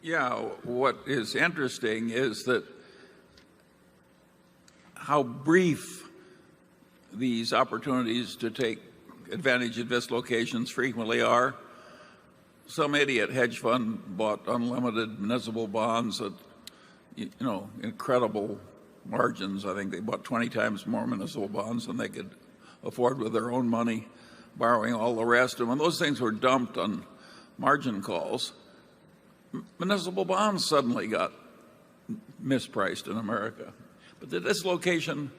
Yeah, what is interesting is that how brief these opportunities to take advantage of dislocations frequently are. Some idiot hedge fund bought unlimited municipal bonds at, incredible margins. I think they bought 20 times more municipal bonds than they could afford with their own money, borrowing all the rest. And when those things were dumped on margin calls, municipal bonds suddenly got mispriced in America. But the dislocation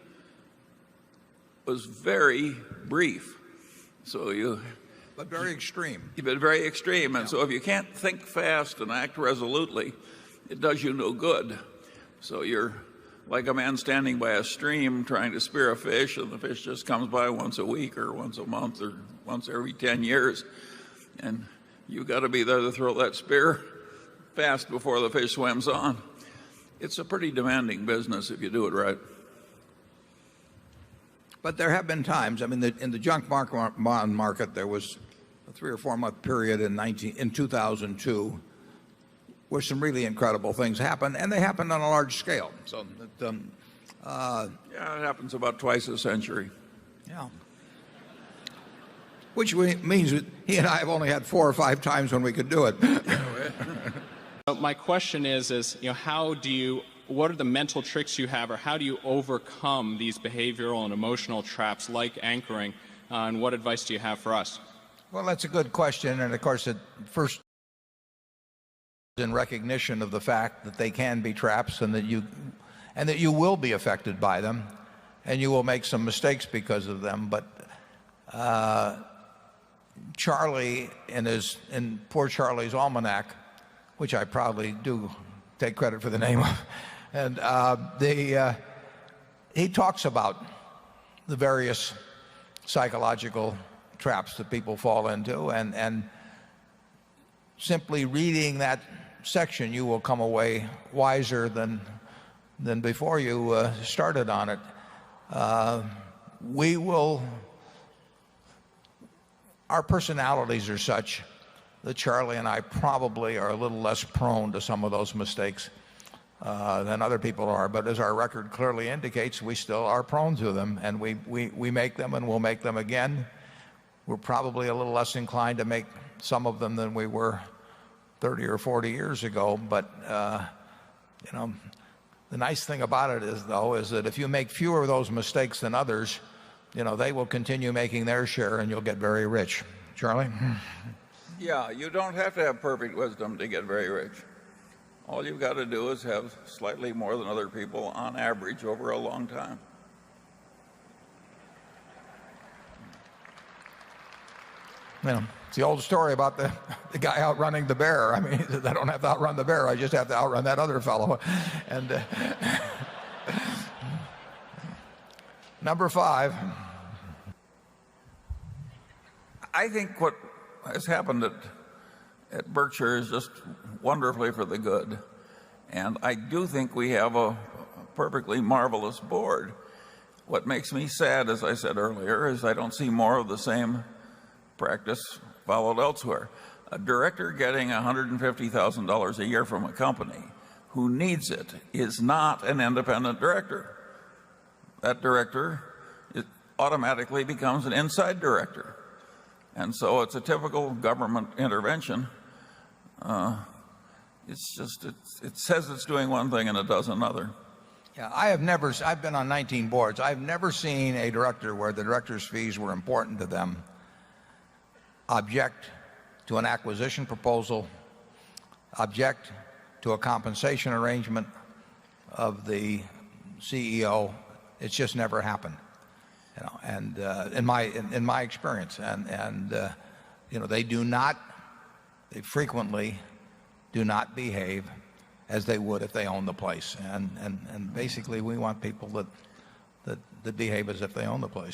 was very brief. But very extreme. But very extreme. And so if you can't think fast and act resolutely, it does you no good. So you're like a man standing by a stream trying to spear a fish, and the fish just comes by once a week or once a month or once every 10 years. And you've got to be there to throw that spear fast before the fish swims on. It's a pretty demanding business if you do it right. But there have been times, in the junk bond market, there was a 3 or 4 month period in 2002 where some really incredible things happened, and they happened on a large scale. So yeah, it happens about twice a century. Yeah. Which means that he and I have only had 4 or 5 times when we could do it. My question is what are the mental tricks you have, or how do you overcome these behavioral and emotional traps like anchoring, and what advice do you have for us? Well, that's a good question, and of course it first in recognition of the fact that they can be traps, and that you will be affected by them, and you will make some mistakes because of them. But Charlie, in poor Charlie's Almanac, which I proudly do take credit for the name of, and he talks about the various psychological traps that people fall into, and simply reading that section, you will come away wiser than before you started on it. Our personalities are such that Charlie and I probably are a little less prone to some of those mistakes than other people are. But as our record clearly indicates, we still are prone to them, and we make them, and we'll make them again. We're probably a little less inclined to make some of them than we were 30 or 40 years ago. But the nice thing about it is that if you make fewer of those mistakes than others, they will continue making their share, and you'll get very rich. Charlie? Yeah, you don't have to have perfect wisdom to get very rich. All you've got to do is have slightly more than other people on average over a long time. It's the old story about the guy outrunning the bear. He says, I don't have to outrun the bear, I just have to outrun that other fellow. And number 5. I think what has happened at Berkshire is just wonderfully for the good. And I do think we have a perfectly marvelous board. What makes me sad, as I said earlier, is I don't see more of the same practice followed elsewhere. A director getting $150,000 a year from a company who needs it is not an independent director. That director automatically becomes an inside director. And so it's a typical government intervention. It says it's doing one thing and it does another. Yeah, I've been on 19 boards. I've never seen a director where the director's fees were important to them object to an acquisition proposal, object to a compensation arrangement of the CEO. It's just never happened. And in my experience, they frequently do not behave as they would if they owned the place. And basically we want people that behave as if they own the place.